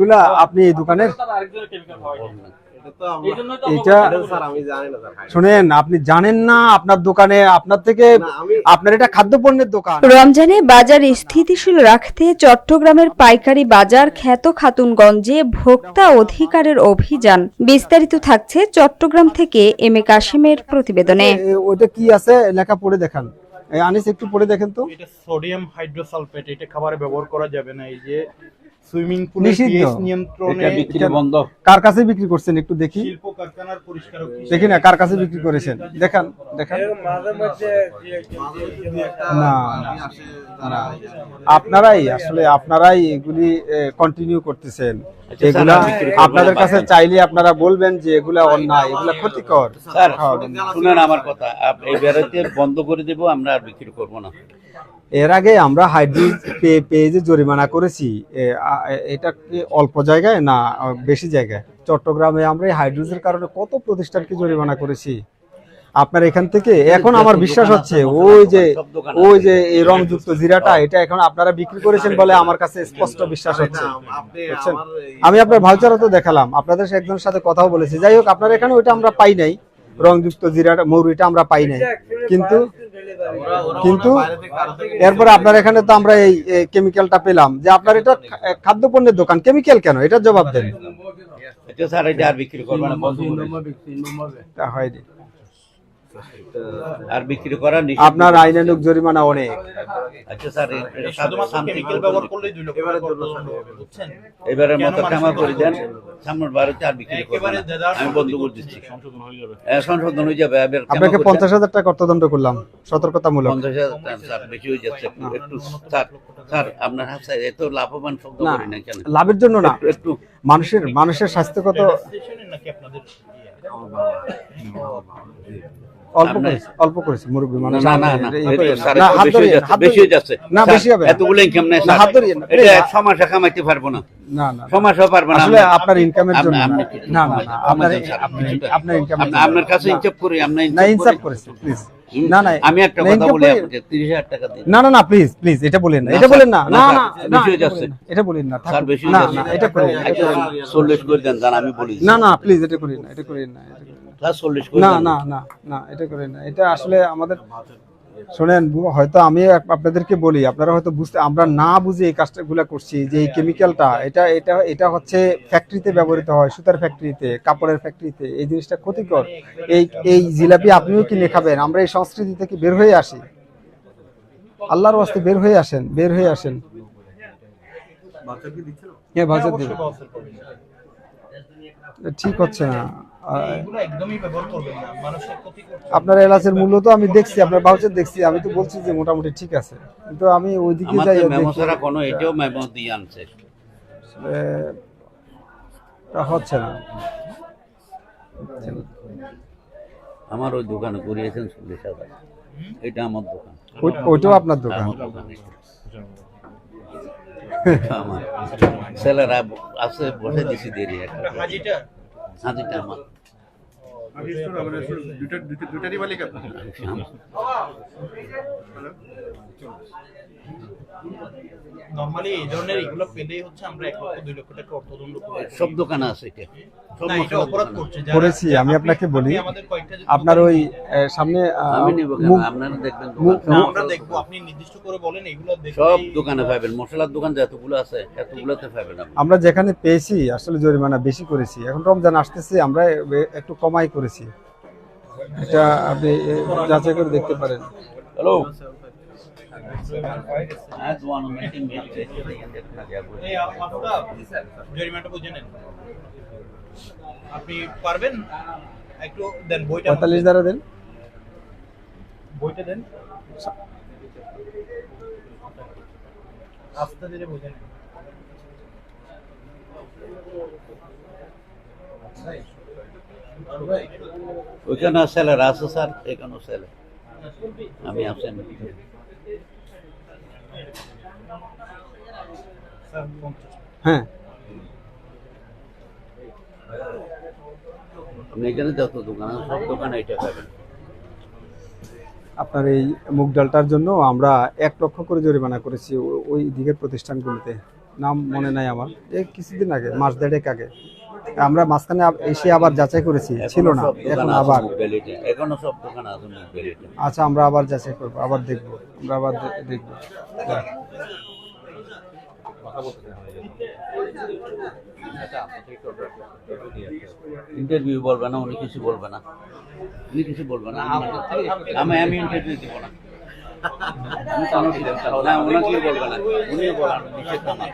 এগুলা আপনি এই দোকানের শুনেন, আপনি জানেন না আপনার দোকানে আপনার থেকে আপনার এটা খাদ্যপণ্যের দোকান। রমজানে বাজার স্থিতিশীল রাখতে চট্টগ্রামের পাইকারি বাজার খ্যাত খাতুনগঞ্জে ভোক্তা অধিকারের অভিযান। বিস্তারিত থাকছে চট্টগ্রাম থেকে এম এ কাশিমের প্রতিবেদনে। ওইটা কি আছে লেখা পড়ে দেখান আনিস, একটু পড়ে দেখেন তো। এটা সোডিয়াম হাইড্রোসালফেট, এটা খাবারে ব্যবহার করা যাবে না। এই যে সুইমিং পুলের পিএইচ নিয়ন্ত্রণে বিক্রি বন্ধ। কার কাছে বিক্রি করছেন একটু দেখি, শিল্প কারখানার পরিষ্কারক দেখি না কার কাছে বিক্রি করেছেন, দেখান দেখান। না না, আপনারাই আসলে আপনারাই এগুলি কন্টিনিউ করতেছেন। এগুলা আপনাদের কাছে চাইলে আপনারা বলবেন যে এগুলা অন্যায়, এগুলা ক্ষতিকর। স্যার শুনেন আমার কথা, এই বেরোতে বন্ধ করে দেব, আমরা আর বিক্রি করব না। এর আগে আমরা হাইড্রিজ পেজে জরিমানা করেছি, এটা কি অল্প জায়গায় না বেশি জায়গায়? চট্টগ্রামে আমরা এই হাইড্রিজের কারণে কত প্রতিষ্ঠানকে জরিমানা করেছি। আপনার এখান থেকে এখন আমার বিশ্বাস হচ্ছে ওই যে এই রংযুক্ত জিরাটা এটা এখন আপনারা বিক্রি করেছেন বলে আমার কাছে স্পষ্ট বিশ্বাস হচ্ছে। আমি আপনার ভাউচারও তো দেখালাম, আপনাদের একজনের সাথে কথাও বলেছি। যাই হোক, আপনার এখানে ওইটা আমরা পাই নাই, রংযুক্ত জিরাটা মৌরিটা আমরা পাই নাই, কিন্তু এরপরে আপনার এখানে তো আমরা এই কেমিক্যালটা পেলাম। যে আপনার এটা খাদ্যপণ্যের দোকান, কেমিক্যাল কেন? এটা জবাব দেন। স্যার এটা আর বিক্রি করবে না, বন্ধ করে হয়নি। আর বিক্রি করা নিষেধ। আপনার আইনানুগ জরিমানা অনেক। আচ্ছা স্যার, এটা শুধুমাত্র কেমিক্যাল ব্যবহার করলেই 2 লক্ষ টাকা অর্থদণ্ড হবে, বুঝছেন? এবারের মতো ক্ষমা করে দেন, সামনের বারে আর বিক্রি করবে না, আমি বন্ধ করে দিচ্ছি। সংশোধন হয়ে যাবে। আপনাকে 50,000 টাকা অর্থদণ্ড করলাম, সতর্কতামূলক। 50,000 টাকা স্যার বেশি হয়ে যাচ্ছে একটু। স্যার আপনার হাতে এত লাভবান শব্দ করি না কেন? লাভের জন্য না, একটু মানুষের স্বাস্থ্যগত নাকি আপনাদের অল্প করেছে মুরব্বী মানুষ। বেশি হয়ে যাচ্ছে না, বেশি হবে এতগুলো ইনকাম নেই স্যার, এটা এক সমাজে কামাইতে পারবো না। না না, সমাজও পারবো না আসলে আপনার ইনকামের জন্য না, না না, আপনার কাছে ইনসাফ করি, আমরা ইনসাফ করেছি প্লিজ। না না, আমি একটা কথা বলি আপনাকে, 30,000 টাকা দিন। না না না, প্লিজ প্লিজ, এটা বলেন না, এটা বলেন না, না না, বেশি হয়ে যাচ্ছে এটা বলেন না স্যার, বেশি না হয়ে না, যাচ্ছে। এটা করেন 40 করে দেন, জান আমি বলি। না না, প্লিজ এটা করেন না, এটা করেন না, স্যার 40 করে না দেন। না না না, এটা করেন না। এটা আসলে আমাদের শোনেন, হয়তো আমি আপনাদেরকে বলি, আপনারা হয়তো বুঝতে, আমরা না বুঝে এই কাজগুলো করছি। যে এই কেমিক্যালটা এটা এটা এটা হচ্ছে ফ্যাক্টরিতে ব্যবহৃত হয়, সুতার ফ্যাক্টরিতে, কাপড়ের ফ্যাক্টরিতে। এই জিনিসটা ক্ষতিকর। এই জিলাপি আপনিও কিনে খাবেন। আমরা এই সংস্কৃতি থেকে বের হয়ে আসি, আল্লাহর ওয়াস্তে বের হয়ে আসেন, বের হয়ে আসেন। হ্যাঁ, বাজার দিন, ঠিক হচ্ছে না। আপনার এলাচের মূল্য তো আমি দেখছি, আপনার ভাউচার দেখছি, আমি তো বলছি যে মোটামুটি ঠিক আছে, কিন্তু আমি ওইদিকে যাই কোনো এটাও মেমো দিয়ে আনছে, হচ্ছে না। আমার ওই দোকানে করিয়েছেন 40,000, এটা আমার দোকান। ওইটাও আপনার দোকান? আমার ছেলেরা আছে, বসে দিছি দেরি একটা। হাজিটা আমার দুটারই মালিক আপনি? নরমালি এই ধরনের এগুলো পেলেই হচ্ছে আমরা 1 লক্ষ 2 লক্ষ টাকা অর্থদণ্ড করি। সব দোকানে আছে এটা, না, এটা অপরাধ করছে যারা করেছি। আমি আপনাকে বলি, আমাদের কয়েকটা আপনার ওই সামনে আমি নেব, আপনারা দেখবেন, আমরা দেখবো, আপনি নির্দিষ্ট করে বলেন। এগুলো সব দোকানে পাবেন, মশলার দোকান যতগুলো আছে এতগুলোতে পাবেন। আমরা যেখানে পেয়েছি আসলে জরিমানা বেশি করেছি। এখন রমজান আসতেছে, আমরা একটু কমাই করেছি। এটা আপনি যাচাই করে দেখতে পারেন। হ্যালো, জরিমানাটা বুঝে নেন। আপনি পারবেন একটু দেন, বইটা 45 দ্বারা দেন, বইটা দেন, আস্তে ধীরে বুঝে নেন। ওইখানে ছেলেরা আছে স্যার, এখানে ছেলে আমি আছেন। হ্যাঁ, আপনি এখানে যত দোকান আছে সব দোকানে এটা পাবেন। আপনার এই মুগ ডালটার জন্য আমরা 1 লক্ষ করে জরিমানা করেছি ওই দিকের প্রতিষ্ঠানগুলোতে। নাম মনে নাই আমার, এই কিছুদিন আগে, মাস দেড়েক আগে। আমরা মাঝখানে এসে আবার যাচাই করেছি, ছিল না, এখন আবার। এখনো সব দোকান আছে মুখবেলিতে। আচ্ছা, আমরা আবার যাচাই করবো, আবার দেখবো, আমরা আবার দেখবো। ইন্টারভিউ বলবে না, উনি কিছু বলবে না, উনি কিছু বলবে না। আমি ইন্টারভিউ দিব না, উনি ওনাকেও বলবে না, উনিও বলেন নিষেধ আমার।